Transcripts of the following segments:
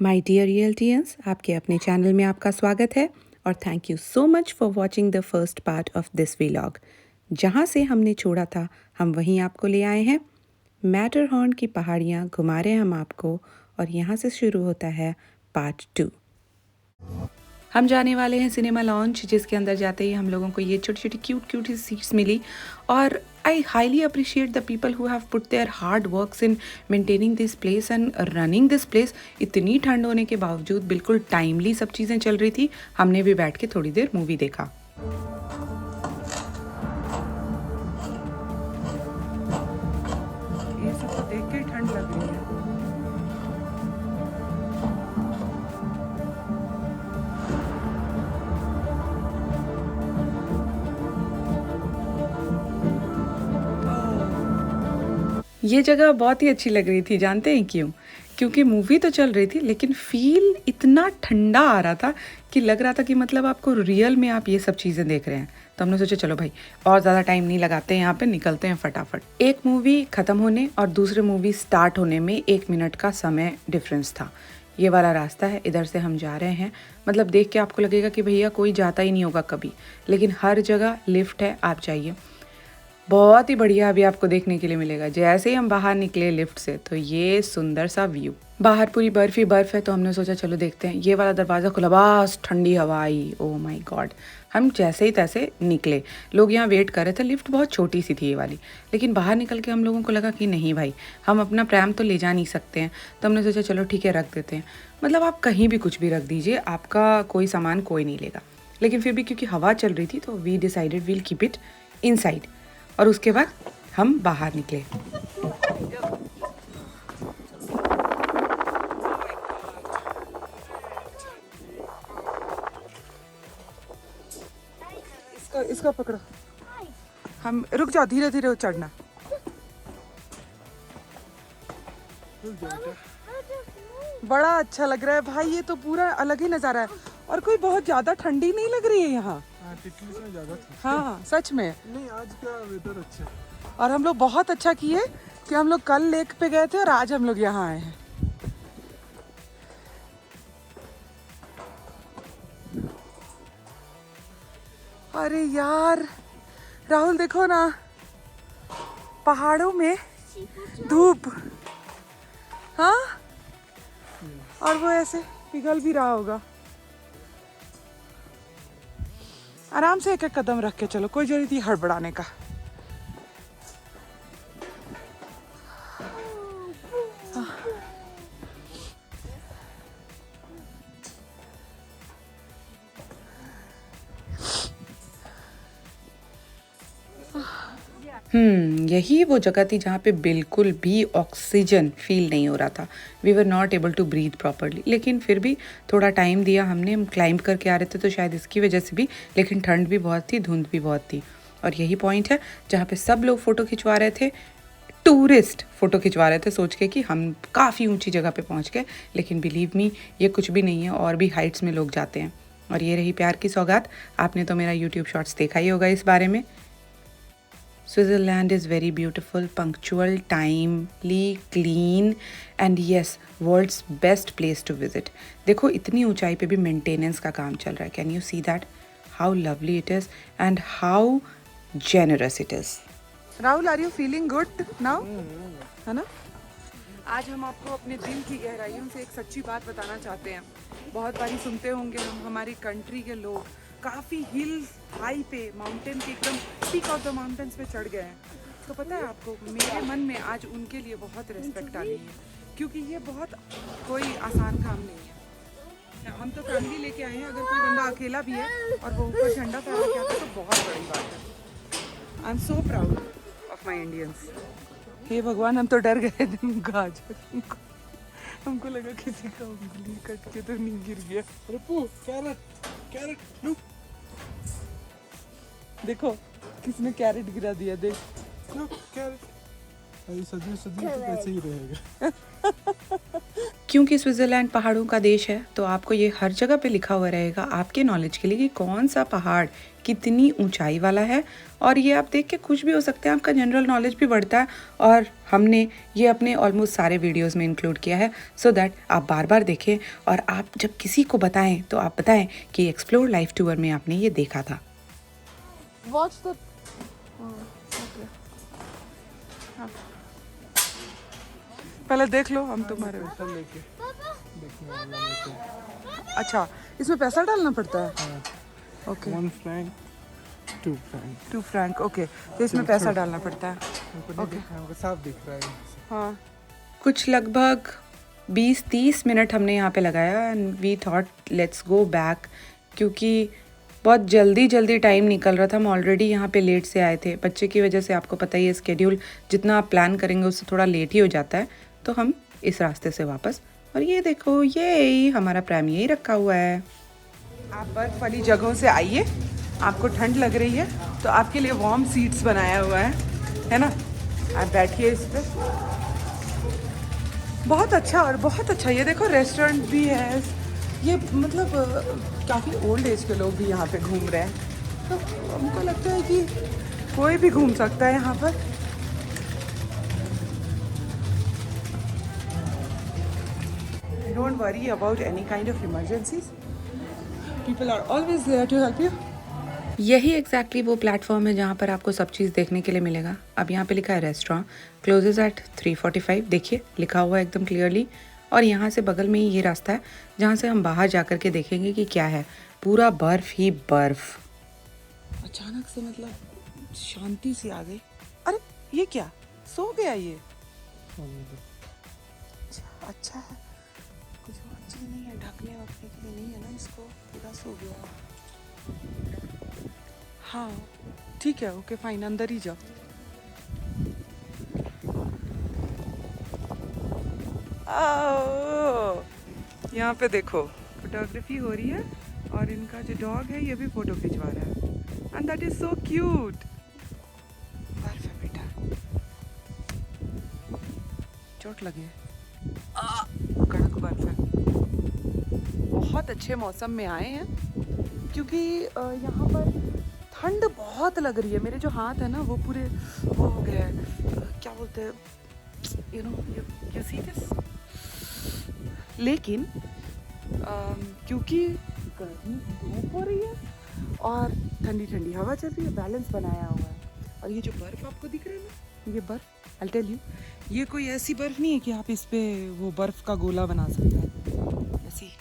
My dear रियल्टियंस, आपके अपने channel में आपका स्वागत है और thank you so much for watching the first part of this vlog. जहाँ से हमने छोड़ा था हम वहीं आपको ले आए हैं। मैटरहॉर्न की पहाड़ियाँ घुमा रहे हैं हम आपको और यहाँ से शुरू होता है पार्ट 2। हम जाने वाले हैं सिनेमा लॉन्च, जिसके अंदर जाते ही हम लोगों को ये छोटी छोटी क्यूट क्यूट सी सीट्स मिली। और I highly appreciate the people who have put there hard works in maintaining this place and running this place. इतनी ठंड होने के बावजूद बिल्कुल टाइमली सब चीज़ें चल रही थी। हमने भी बैठ के थोड़ी देर मूवी देखा। ये सब तो देख के ठंड लग रही है। ये जगह बहुत ही अच्छी लग रही थी, जानते हैं क्यों? क्योंकि मूवी तो चल रही थी लेकिन फील इतना ठंडा आ रहा था कि लग रहा था कि मतलब आपको रियल में आप ये सब चीज़ें देख रहे हैं। तो हमने सोचा चलो भाई और ज़्यादा टाइम नहीं लगाते हैं, यहाँ पे निकलते हैं फटाफट। एक मूवी ख़त्म होने और दूसरे मूवी स्टार्ट होने में 1 मिनट का समय डिफरेंस था। ये वाला रास्ता है, इधर से हम जा रहे हैं। मतलब देख के आपको लगेगा कि भैया कोई जाता ही नहीं होगा कभी, लेकिन हर जगह लिफ्ट है, आप जाइए। बहुत ही बढ़िया अभी आपको देखने के लिए मिलेगा। जैसे ही हम बाहर निकले लिफ्ट से तो ये सुंदर सा व्यू, बाहर पूरी बर्फ ही बर्फ है। तो हमने सोचा चलो देखते हैं। ये वाला दरवाज़ा खुला, बस ठंडी हवा आई, ओ माय गॉड। हम जैसे ही तैसे निकले, लोग यहाँ वेट कर रहे थे। लिफ्ट बहुत छोटी सी थी ये वाली, लेकिन बाहर निकल के हम लोगों को लगा कि नहीं भाई, हम अपना प्रैम तो ले जा नहीं सकते हैं। तो हमने सोचा चलो ठीक है रख देते हैं। मतलब आप कहीं भी कुछ भी रख दीजिए, आपका कोई सामान कोई नहीं लेगा। लेकिन फिर भी क्योंकि हवा चल रही थी तो we decided will keep it inside. और उसके बाद हम बाहर निकले। इसका पकड़ो। हम रुक जाओ, धीरे धीरे चढ़ना। बड़ा अच्छा लग रहा है भाई, ये तो पूरा अलग ही नज़ारा है। और कोई बहुत ज्यादा ठंडी नहीं लग रही है यहाँ। हाँ सच में नहीं, आज का वेदर अच्छा है। और हम लोग बहुत अच्छा किए कि हम लोग कल लेक पे गए थे और आज हम लोग यहाँ आए हैं। अरे यार राहुल देखो ना, पहाड़ों में धूप, हाँ, और वो ऐसे पिघल भी रहा होगा। आराम से एक एक कदम रख के चलो, कोई जरूरत नहीं हड़बड़ाने का। यही वो जगह थी जहाँ पे बिल्कुल भी ऑक्सीजन फील नहीं हो रहा था। We were not able to breathe properly. लेकिन फिर भी थोड़ा टाइम दिया हमने, हम क्लाइंब करके आ रहे थे तो शायद इसकी वजह से भी। लेकिन ठंड भी बहुत थी, धुंध भी बहुत थी। और यही पॉइंट है जहाँ पे सब लोग फ़ोटो खिंचवा रहे थे। टूरिस्ट फ़ोटो खिंचवा रहे थे सोच के कि हम काफ़ी ऊंची जगह पे पहुँच गए। लेकिन बिलीव मी, ये कुछ भी नहीं है, और भी हाइट्स में लोग जाते हैं। और ये रही प्यार की सौगात। आपने तो मेरा यूट्यूब शॉर्ट्स देखा ही होगा इस बारे में। Switzerland is very beautiful, punctual, timely, clean and yes, world's best place to visit. देखो इतनी ऊंचाई पे भी मेंटेनेंस का काम चल रहा है। Can you see that? How lovely it is and how generous it is. Rahul, are you feeling good now? है ना? आज हम आपको अपने दिल की गहराइयों से एक सच्ची बात बताना चाहते हैं। बहुत बारी सुनते होंगे हम, हमारी कंट्री के लोग काफ़ी हिल्स हाई पे, माउंटेन के एकदम पीक ऑफ द माउंटेन्स पे चढ़ गए हैं। तो पता है आपको, मेरे मन में आज उनके लिए बहुत रिस्पेक्ट आ रही है, क्योंकि ये बहुत कोई आसान काम नहीं है। हम तो फैमिली लेके आए हैं, अगर कोई बंदा अकेला भी है और वो ऊपर झंडा फहरा के आता है तो बहुत बड़ी बात है। I am so proud of my Indians. हे भगवान, हम तो डर गए आज। हमको लगा किसी का उंगली कट के तो नहीं गिर गया। कैरेट लुक, देखो किसने कैरेट गिरा दिया, देख। Look carrot. अभी सदी सदी तो ऐसे ही रहेगा। क्योंकि स्विट्ज़रलैंड पहाड़ों का देश है तो आपको ये हर जगह पे लिखा हुआ रहेगा आपके नॉलेज के लिए कि कौन सा पहाड़ कितनी ऊंचाई वाला है, और ये आप देख के खुश भी हो सकते हैं, आपका जनरल नॉलेज भी बढ़ता है। और हमने ये अपने ऑलमोस्ट सारे वीडियोस में इंक्लूड किया है सो दैट आप बार बार देखें और आप जब किसी को बताएं तो आप बताएं कि एक्सप्लोर लाइफ टूर में आपने ये देखा था। Watch the. पहले देख लो, हम तुम्हारे पैसा लेके देखने वाला लेके। अच्छा, इसमें पैसा डालना पड़ता है? हाँ, okay, 1 Frank 2 Frank. 2 Frank. Okay, तो इसमें पैसा डालना पड़ता है। हमको नहीं दिख रहा है, हमको साफ दिख रहा है। हाँ, कुछ लगभग 20-30 मिनट हमने यहाँ पे लगाया and we thought let's go back, क्योंकि बहुत जल्दी टाइम निकल रहा था। हम ऑलरेडी यहाँ पे लेट से आए थे, बच्चे की वजह से आपको पता ही है स्केड्यूल जितना आप प्लान करेंगे उससे थोड़ा लेट ही हो जाता है। तो हम इस रास्ते से वापस, और ये देखो ये हमारा प्राइम यही रखा हुआ है। आप बर्फ़ वाली जगहों से आइए, आपको ठंड लग रही है तो आपके लिए वार्म सीट्स बनाया हुआ है ना, आप बैठिए इस पर। बहुत अच्छा, और बहुत अच्छा। ये देखो रेस्टोरेंट भी है, ये मतलब काफ़ी ओल्ड एज के लोग भी यहाँ पे घूम रहे हैं, तो हमको लगता है कि कोई भी घूम सकता है यहाँ पर। Don't worry about any kind of emergencies. People are always there to help you. यही एग्जैक्टली वो प्लेटफॉर्म है जहाँ पर आपको सब चीज़ देखने के लिए मिलेगा। अब यहाँ पे लिखा है रेस्टोरेंट क्लोजेज एट 3:45, देखिए लिखा हुआ है एकदम क्लियरली। और यहाँ से बगल में ही ये रास्ता है जहाँ से हम बाहर जा कर के देखेंगे कि क्या है। पूरा बर्फ़ ही बर्फ़। अचानक से मतलब शांति सी आ गई। अरे ये क्या, सो गया ये? अच्छा है, कुछ और चीज़ नहीं है, ढकने वकने के लिए नहीं है ना इसको, पूरा सो गया। हाँ ठीक है, ओके फाइन, अंदर ही जाओ। यहाँ पे देखो फोटोग्राफी हो रही है और इनका जो डॉग है ये भी फोटो खिंचवा रहा है, and that is so cute. बर्फ है बेटा, चोट लगी है, कड़क बर्फ है। बहुत अच्छे मौसम में आए हैं क्योंकि यहाँ पर ठंड बहुत लग रही है। मेरे जो हाथ है ना वो पूरे वो हो गए, क्या बोलते हैं, you know, you see this. लेकिन क्योंकि गर्मी धूप हो रही है और ठंडी ठंडी हवा चल रही है, बैलेंस बनाया हुआ है। और ये जो बर्फ़ आपको दिख रहा है ना, ये बर्फ़ आई टेल यू, ये कोई ऐसी बर्फ़ नहीं है कि आप इस पे वो बर्फ़ का गोला बना सकते हैं। ऐसी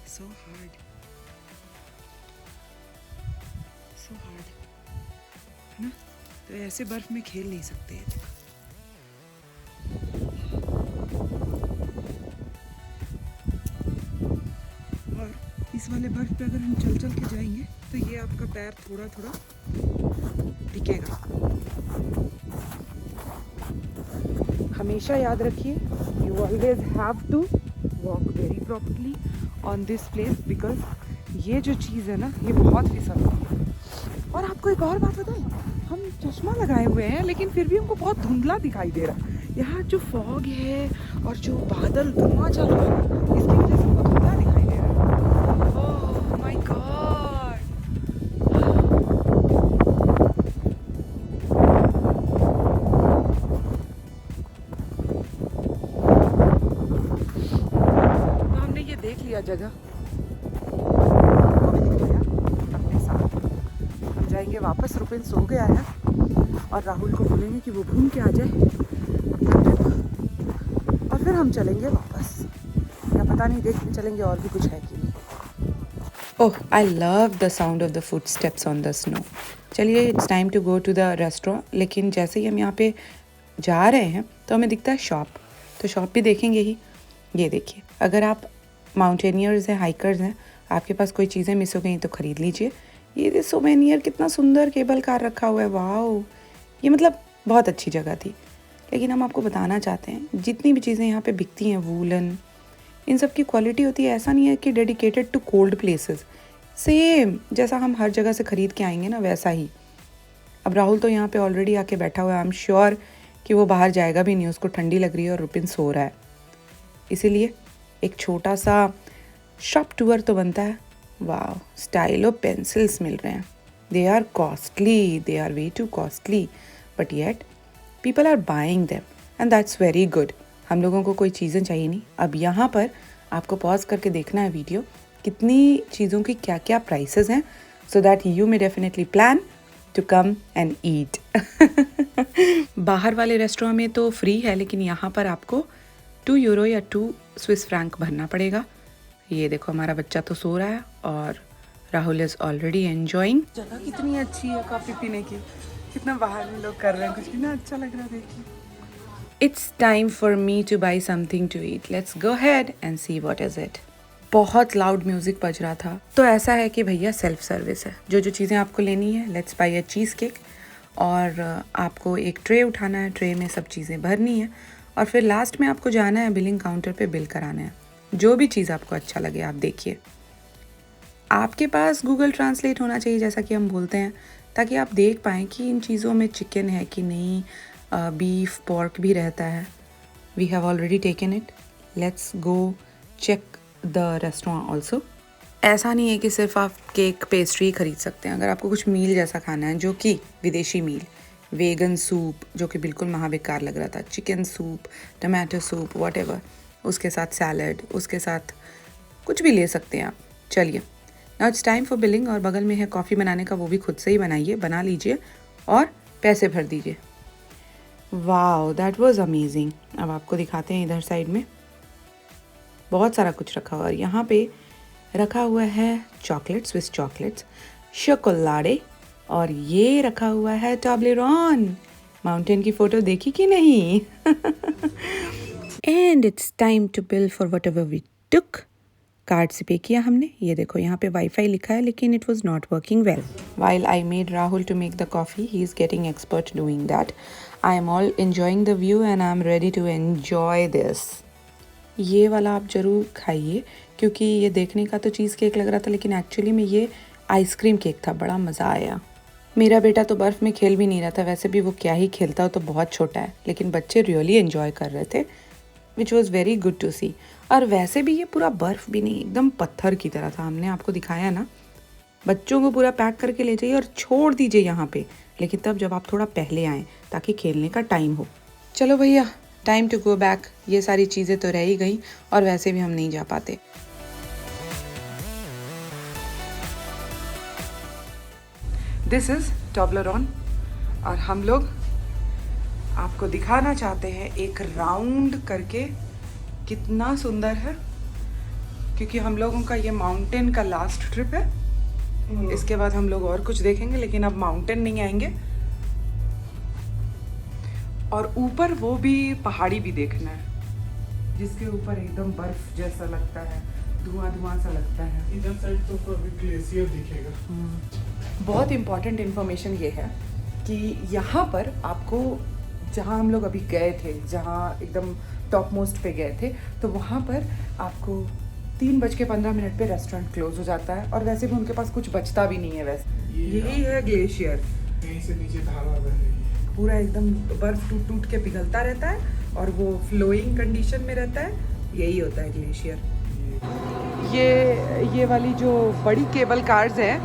सो हार्ड, सो हार्ड है ना, तो ऐसे बर्फ़ में खेल नहीं सकते हैं। और इस वाले बर्फ़ पे अगर हम चल चल के जाएंगे तो ये आपका पैर थोड़ा थोड़ा टिकेगा। हमेशा याद रखिए, you always have to walk very properly on this place, because ये जो चीज़ है ना ये बहुत फिसलती है। और आपको एक और बात बताएं, हम चश्मा लगाए हुए हैं लेकिन फिर भी हमको बहुत धुंधला दिखाई दे रहा है। यहाँ जो फॉग है और जो बादल धुआं चल रहा है इसकी वजह से हमको धुंधला दिखाई दे रहा है। ओह माय गॉड, तो हमने ये देख लिया जगह, आपको भी दिख गया अपने साथ। हम जाएंगे वापस, रुपिन सो गया है और राहुल को बोलेंगे कि वो घूम के आ जाए और फिर हम चलेंगे वापस, या पता नहीं देखने चलेंगे और भी कुछ है कि नहीं। Oh I love the sound of the footsteps on the snow. चलिए it's time to go to the restaurant. लेकिन जैसे ही हम यहाँ पे जा रहे हैं तो हमें दिखता है शॉप, तो शॉप भी देखेंगे ही। ये देखिए, अगर आप माउंटेनियर्स हैं, हाइकर्स हैं, आपके पास कोई चीज़ें मिस हो गई तो ख़रीद लीजिए। ये सोवेनियर कितना सुंदर केबल कार रखा हुआ है, वाओ, ये मतलब बहुत अच्छी जगह थी। लेकिन हम आपको बताना चाहते हैं जितनी भी चीज़ें यहाँ पे बिकती हैं, वूलन, इन सब की क्वालिटी होती है, ऐसा नहीं है कि dedicated to cold places, same जैसा हम हर जगह से ख़रीद के आएंगे ना वैसा ही। अब राहुल तो यहाँ पे ऑलरेडी आके बैठा हुआ है। आई एम श्योर कि वो बाहर जाएगा भी नहीं, उसको ठंडी लग रही है और रुपिन सो रहा है, इसीलिए एक छोटा सा शॉप टूर तो बनता है। वाह, स्टाइलो पेंसिल्स मिल रहे हैं। They are costly, they are way too costly, but yet people are buying them and that's very good. हम लोगों को कोई चीज़ें चाहिए नहीं। अब यहाँ पर आपको पॉज करके देखना है वीडियो, कितनी चीज़ों की क्या क्या प्राइसेस हैं, so that you may definitely plan to come and eat. बाहर वाले रेस्टोरेंट में तो फ्री है, लेकिन यहाँ पर आपको 2 यूरो या 2 स्विस फ्रैंक भरना पड़ेगा। ये देखो हमारा बच्चा तो सो रहा है और राहुल इज़ ऑलरेडी एन्जॉइंग। जगह कितनी अच्छी है कॉफ़ी पीने की, कितना बाहर में लोग कर रहे हैं कुछ, कितना अच्छा लग रहा है देखिए। It's time for me to buy something to eat, let's go head and see what is it. बहुत लाउड म्यूज़िक बज रहा था, तो ऐसा है कि भैया सेल्फ सर्विस है। जो जो चीज़ें आपको लेनी है, let's by a cheese cake, और आपको एक ट्रे उठाना है, ट्रे में सब चीज़ें भरनी है, और फिर लास्ट में आपको जाना है बिलिंग काउंटर पे बिल कराना है। जो भी चीज़ आपको अच्छा लगे आप देखिए। आपके पास गूगल ट्रांसलेट होना चाहिए, जैसा कि हम बोलते हैं, ताकि आप देख पाएँ कि इन चीज़ों में चिकन है कि नहीं, बीफ पोर्क भी रहता है। We have already taken it, let's go check the restaurant also. ऐसा नहीं है कि सिर्फ आप केक पेस्ट्री खरीद सकते हैं। अगर आपको कुछ मील जैसा खाना है, जो कि विदेशी मील, वेगन सूप जो कि बिल्कुल महाबेकार लग रहा था, chicken soup, tomato soup, whatever, उसके साथ सैलड, उसके साथ कुछ भी ले सकते हैं आप। चलिए, now it's time for billing, और बगल में है कॉफ़ी बनाने का, वो भी खुद से ही बनाइए, बना लीजिए और पैसे भर दीजिए। Wow, that was amazing. अब आपको दिखाते हैं इधर साइड में बहुत सारा कुछ रखा हुआ है। यहाँ पे रखा हुआ है चॉकलेट, स्विस चॉकलेट्स, शोकोलाडे, और ये रखा हुआ है टॉबलेरोन। माउंटेन की फ़ोटो देखी कि नहीं? And it's time to bill for whatever we took. Card से पे किया हमने। ये देखो यहाँ पे वाईफाई लिखा है, लेकिन it was not working well. While I made Rahul to make the coffee, he is getting expert doing that. I am all enjoying the view and I am ready to enjoy this. ये वाला आप ज़रूर खाइए, क्योंकि ये देखने का तो चीज़ केक लग रहा था, लेकिन एक्चुअली में ये आइसक्रीम केक था। बड़ा मज़ा आया। मेरा बेटा तो बर्फ़ में खेल भी नहीं रहा था, वैसे भी वो क्या ही खेलता हो, तो बहुत छोटा है, लेकिन बच्चे रियली एंजॉय कर रहे थे, which was very good to see. और वैसे भी ये पूरा बर्फ़ भी नहीं, एकदम पत्थर की तरह था। हमने आपको दिखाया ना, बच्चों को पूरा पैक करके ले जाइए और छोड़ दीजिए यहाँ पे, लेकिन तब जब आप थोड़ा पहले आएँ ताकि खेलने का टाइम हो। चलो भैया, टाइम टू गो बैक। ये सारी चीज़ें तो रह ही गई, और वैसे भी हम नहीं जा पाते। दिस इज़ टॉबलेरोन, और हम लोग आपको दिखाना चाहते हैं एक राउंड करके, कितना सुंदर है, क्योंकि हम लोगों का ये माउंटेन का लास्ट ट्रिप है। इसके बाद हम लोग और कुछ देखेंगे, लेकिन अब माउंटेन नहीं आएंगे, और ऊपर वो भी पहाड़ी भी देखना है, जिसके ऊपर एकदम बर्फ जैसा लगता है, धुआं धुआं सा लगता है। इधर साइड तो अभी ग्लेशियर दिखेगा। बहुत इम्पॉर्टेंट इन्फॉर्मेशन ये है कि यहाँ पर आपको, जहाँ हम लोग अभी गए थे, जहाँ एकदम टॉप मोस्ट पे गए थे, तो वहाँ पर आपको 3:15 पे रेस्टोरेंट क्लोज हो जाता है, और वैसे भी उनके पास कुछ बचता भी नहीं है। वैसे यही है ग्लेशियर, कहीं से नीचे धारा बह रही है, पूरा एकदम बर्फ टूट टूट के पिघलता रहता है, और वो फ्लोइंग कंडीशन में रहता है। यही होता है ग्लेशियर। ये वाली जो बड़ी केबल कार्स है,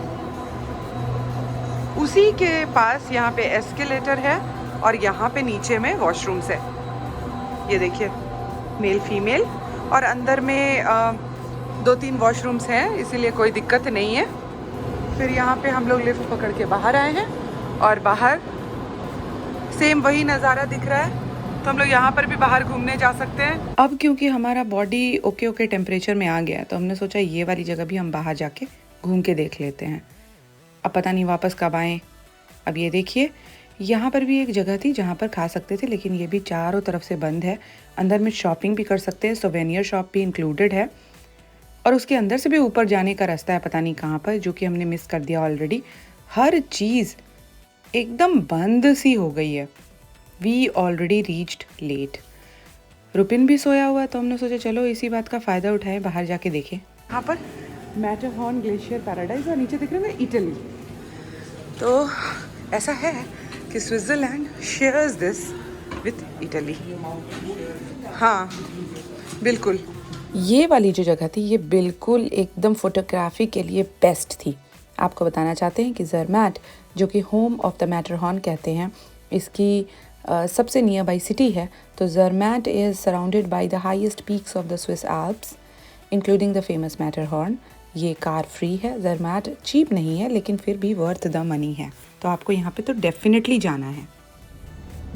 उसी के पास यहाँ पे एस्केलेटर है, और यहाँ पे नीचे में वॉशरूम्स है। ये देखिए, मेल फीमेल, और अंदर में 2-3 वॉशरूम्स हैं, इसीलिए कोई दिक्कत नहीं है। फिर यहाँ पे हम लोग लिफ्ट पकड़ के बाहर आए हैं, और बाहर सेम वही नज़ारा दिख रहा है, तो हम लोग यहाँ पर भी बाहर घूमने जा सकते हैं। अब क्योंकि हमारा बॉडी ओके टेम्परेचर में आ गया है, तो हमने सोचा ये वाली जगह भी हम बाहर जाके घूम के देख लेते हैं। अब पता नहीं वापस कब आएँ। अब ये देखिए, यहाँ पर भी एक जगह थी जहाँ पर खा सकते थे, लेकिन ये भी चारों तरफ से बंद है। अंदर में शॉपिंग भी कर सकते हैं, सोवेनियर शॉप भी इंक्लूडेड है, और उसके अंदर से भी ऊपर जाने का रास्ता है पता नहीं कहाँ पर, जो कि हमने मिस कर दिया ऑलरेडी। हर चीज़ एकदम बंद सी हो गई है। We already reached late. Rupin भी सोया हुआ है, तो हमने सोचा चलो इसी बात का फ़ायदा उठाएं, बाहर जाके देखें। यहाँ पर मैटरहॉर्न ग्लेशियर पैराडाइज, और नीचे दिख रहा है इटली। तो ऐसा है कि Switzerland shares this with Italy. हाँ बिल्कुल, ये वाली जो जगह थी ये बिल्कुल एकदम फोटोग्राफी के लिए बेस्ट थी। आपको बताना चाहते हैं कि ज़रमैट, जो कि होम ऑफ द मैटरहॉर्न कहते हैं, इसकी सबसे नियर बाई सिटी है। तो Zermatt is surrounded by the highest peaks of the Swiss Alps including the famous Matterhorn. ये कार फ्री है। ज़रमैट चीप नहीं है लेकिन फिर भी वर्थ द मनी है, तो आपको यहाँ पे तो डेफिनेटली जाना है।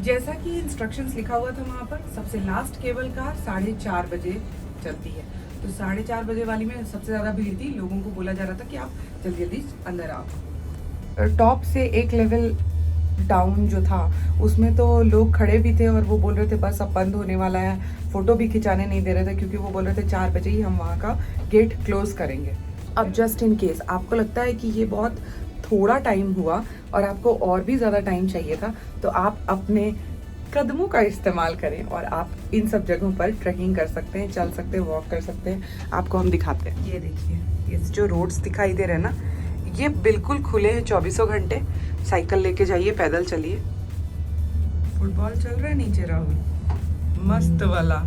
जैसा कि इंस्ट्रक्शंस लिखा हुआ था वहाँ पर, सबसे लास्ट केबल कार 4:30 बजे चलती है। तो 4:30 बजे वाली में सबसे ज़्यादा भीड़ थी। लोगों को बोला जा रहा था कि आप जल्दी जल्दी अंदर आओ। टॉप से एक लेवल डाउन जो था उसमें तो लोग खड़े भी थे और वो बोल रहे थे बस अब बंद होने वाला है। फ़ोटो भी खिंचाने नहीं दे रहे थे क्योंकि वो बोल रहे थे 4 बजे ही हम वहाँ का गेट क्लोज़ करेंगे। अब जस्ट इन केस आपको लगता है कि ये बहुत थोड़ा टाइम हुआ और आपको और भी ज़्यादा टाइम चाहिए था, तो आप अपने कदमों का इस्तेमाल करें और आप इन सब जगहों पर ट्रैकिंग कर सकते हैं, चल सकते हैं, वॉक कर सकते हैं। आपको हम दिखाते हैं। ये देखिए, ये जो रोड्स दिखाई दे रहे हैं ना, ये बिल्कुल खुले हैं 24 घंटे। साइकिल लेके जाइए, पैदल चलिए। फुटबॉल चल रहा है नीचे राहुल, मस्त वाला,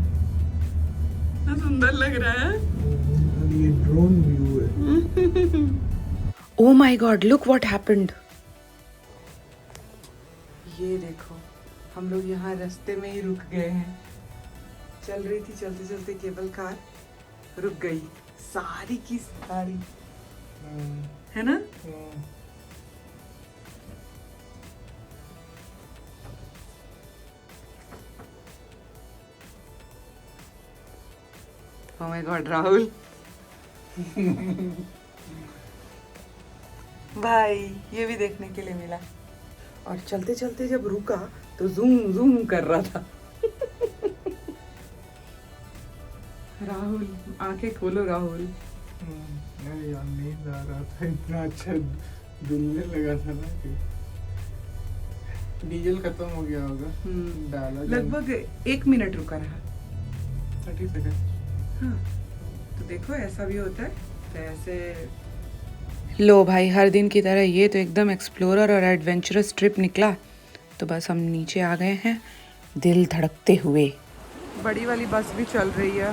कितना सुंदर लग रहा है। ये ड्रोन व्यू है। Oh my God, look what happened. ये देखो, हम लोग यहाँ रास्ते में ही रुक गए हैं। चल रही थी चलते चलते केबल कार, रुक गई सारी की सारी, है ना। Oh my God, राहुल भाई ये भी देखने के लिए मिला। और चलते चलते जब रुका तो जूम जूम कर रहा था। राहुल आंखें खोलो राहुल। अरे यार नींद आ रहा था, इतना अच्छा डुलने लगा था ना कि डीजल खत्म हो गया होगा। डाला लगभग 1 मिनट रुका रहा, 30 सेकंड। हाँ तो देखो ऐसा भी होता है। तो ऐसे लो भाई, हर दिन की तरह ये तो एकदम एक्सप्लोरर और एडवेंचरस ट्रिप निकला। तो बस हम नीचे आ गए हैं दिल धड़कते हुए। बड़ी वाली बस भी चल रही है,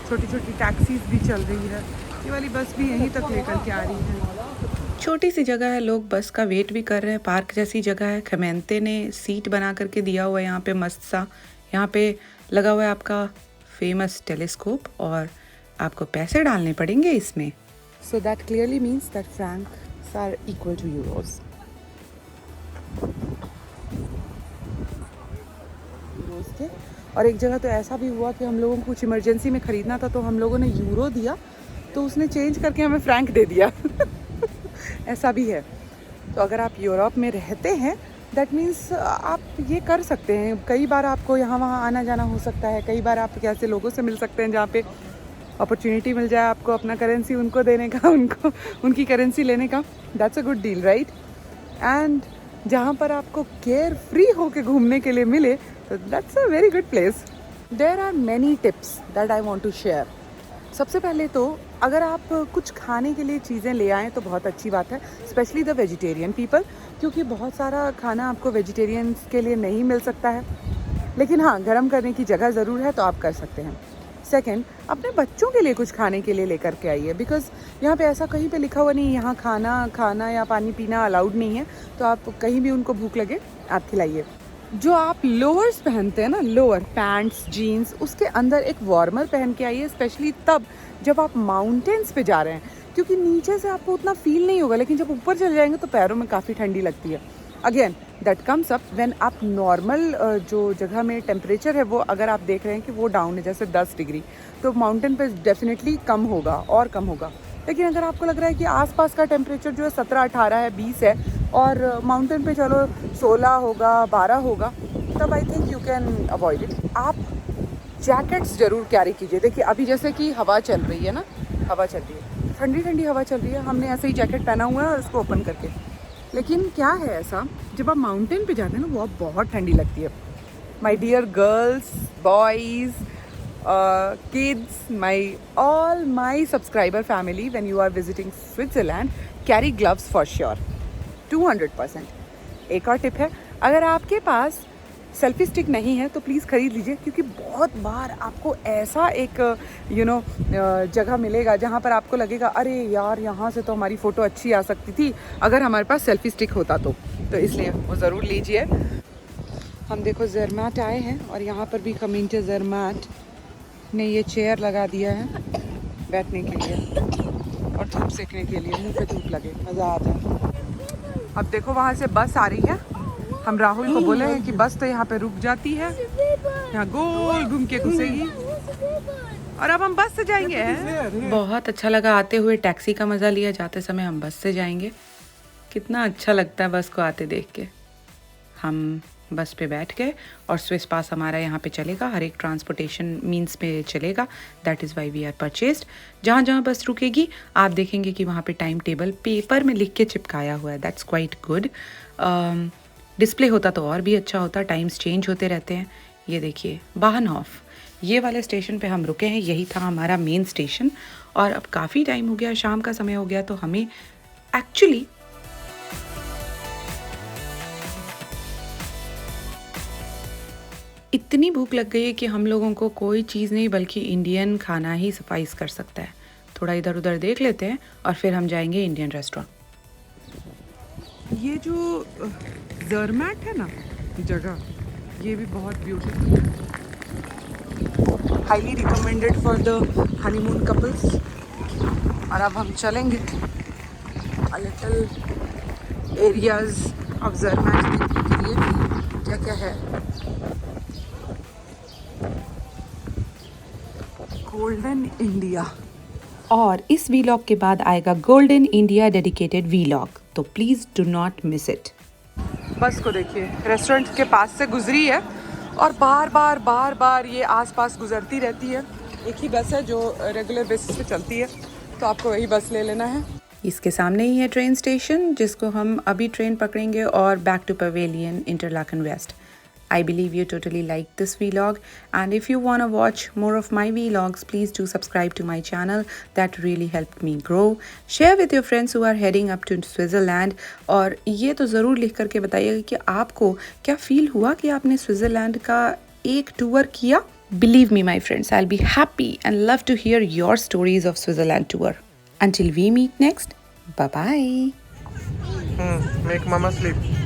छोटी छोटी टैक्सीज भी चल रही है। ये वाली बस भी यहीं तक लेकर के आ रही है। छोटी सी जगह है, लोग बस का वेट भी कर रहे हैं। पार्क जैसी जगह है। खमेंते ने सीट बना करके दिया हुआ है यहाँ पे मस्त सा। यहाँ पे लगा हुआ है आपका फेमस टेलीस्कोप और आपको पैसे डालने पड़ेंगे इसमें। So that clearly means that francs are equal to euros. Euros के। और एक जगह तो ऐसा भी हुआ कि हम लोगों को कुछ इमरजेंसी में ख़रीदना था, तो हम लोगों ने यूरो दिया तो उसने चेंज करके हमें फ्रैंक दे दिया। ऐसा भी है। तो अगर आप यूरोप में रहते हैं दैट मीन्स आप ये कर सकते हैं। कई बार आपको यहाँ वहाँ आना जाना हो सकता है। कई बार आप ऐसे लोगों से मिल सकते हैं जहाँ पे अपॉर्चुनिटी मिल जाए आपको अपना करेंसी उनको देने का, उनको उनकी करेंसी लेने का। That's a good deal right. And जहाँ पर आपको केयर फ्री होके घूमने के लिए मिले तो that's a very good place. There are many tips that I want to share. सबसे पहले तो अगर आप कुछ खाने के लिए चीज़ें ले आएँ तो बहुत अच्छी बात है, स्पेशली द वेजिटेरियन पीपल, क्योंकि बहुत सारा खाना आपको वेजिटेरियंस के लिए नहीं मिल सकता है। लेकिन हाँ, गर्म करने की जगह ज़रूर है तो आप कर सकते हैं। सेकंड, अपने बच्चों के लिए कुछ खाने के लिए लेकर के आइए, बिकॉज़ यहाँ पे ऐसा कहीं पे लिखा हुआ नहीं यहाँ खाना या पानी पीना अलाउड नहीं है। तो आप कहीं भी उनको भूख लगे आप खिलाइए। जो आप लोअर्स पहनते हैं ना, लोअर पैंट्स जीन्स, उसके अंदर एक वार्मर पहन के आइए, स्पेशली तब जब आप माउंटेन्स पे जा रहे हैं, क्योंकि नीचे से आपको उतना फील नहीं होगा, लेकिन जब ऊपर चले जाएंगे तो पैरों में काफ़ी ठंडी लगती है। Again that comes up when आप नॉर्मल जो जगह में टेम्परेचर है वो अगर आप देख रहे हैं कि वो डाउन है जैसे 10 डिग्री, तो माउंटेन पे डेफिनेटली कम होगा और कम होगा। लेकिन अगर आपको लग रहा है कि आसपास का टेम्परेचर जो है 17, 18 है, 20 है और माउंटेन पे चलो 16 होगा, 12 होगा, तब I think you can avoid it. आप जैकेट्स ज़रूर कैरी कीजिए। देखिए अभी जैसे कि हवा चल रही है ना, हवा चल रही है, ठंडी ठंडी हवा चल रही है, हमने ऐसे ही जैकेट पहना हुआ है और उसको ओपन करके। लेकिन क्या है ऐसा, जब आप माउंटेन पे जाते हैं ना वो आप बहुत ठंडी लगती है। My dear girls, boys, kids, all my subscriber family, when you are visiting Switzerland, carry gloves for sure, 200%. एक और टिप है, अगर आपके पास सेल्फी स्टिक नहीं है तो प्लीज़ ख़रीद लीजिए, क्योंकि बहुत बार आपको ऐसा एक जगह मिलेगा जहाँ पर आपको लगेगा अरे यार यहाँ से तो हमारी फ़ोटो अच्छी आ सकती थी अगर हमारे पास सेल्फी स्टिक होता तो इसलिए वो ज़रूर लीजिए। हम देखो ज़रमैट आए हैं और यहाँ पर भी कम्युनिटी ज़रमैट ने ये चेयर लगा दिया है बैठने के लिए और धूप सेकने के लिए, मुंह पे धूप लगे, मज़ा आता है। अब देखो वहाँ से बस आ रही है, हम राहुल को बोले हैं कि बस तो यहाँ पे रुक जाती है, यहाँ गोल घूम के घुसेगी और अब हम बस से जाएंगे। बहुत अच्छा लगा आते हुए, टैक्सी का मज़ा लिया, जाते समय हम बस से जाएंगे। कितना अच्छा लगता है बस को आते देख के। हम बस पे बैठ गए और स्विस पास हमारा यहाँ पे चलेगा, हर एक ट्रांसपोर्टेशन मीन्स पे चलेगा। That is why we are purchased. जहाँ जहाँ बस रुकेगी आप देखेंगे कि वहाँ पे टाइम टेबल पेपर में लिख के चिपकाया हुआ है। That's quite good. डिस्प्ले होता तो और भी अच्छा होता, टाइम्स चेंज होते रहते हैं। ये देखिए बाहनहॉफ, ये वाले स्टेशन पे हम रुके हैं, यही था हमारा मेन स्टेशन। और अब काफ़ी टाइम हो गया, शाम का समय हो गया, तो हमें एक्चुअली इतनी भूख लग गई है कि हम लोगों को कोई चीज़ नहीं बल्कि इंडियन खाना ही सफाइस कर सकता है। थोड़ा इधर उधर देख लेते हैं और फिर हम जाएंगे इंडियन रेस्टोरेंट। ये जो ज़रमैट है ना जगह, ये भी बहुत ब्यूटीफुल है, highly recommended for the honeymoon couples. और अब हम चलेंगे अ लिटिल एरियाज ऑफ ज़रमैट देखने के लिए क्या क्या है। गोल्डन इंडिया, और इस वीलॉग के बाद आएगा गोल्डन इंडिया डेडिकेटेड वीलॉग, तो please do not miss it. बस को देखिए, रेस्टोरेंट के पास से गुजरी है और बार बार ये आसपास गुजरती रहती है। एक ही बस है जो रेगुलर बेसिस पे चलती है, तो आपको वही बस ले लेना है। इसके सामने ही है ट्रेन स्टेशन, जिसको हम अभी ट्रेन पकड़ेंगे और back to pavilion Interlaken West. I believe you totally liked this vlog, and if you want to watch more of my vlogs, please do subscribe to my channel. That really helped me grow. Share with your friends who are heading up to Switzerland, और ये तो ज़रूर लिख करके बताइएगा कि आपको क्या फील हुआ कि आपने स्विट्ज़रलैंड का एक टूर किया। Believe me my friends, I'll be happy and love to hear your stories of Switzerland tour. Until we meet next, bye bye. Make mama sleep.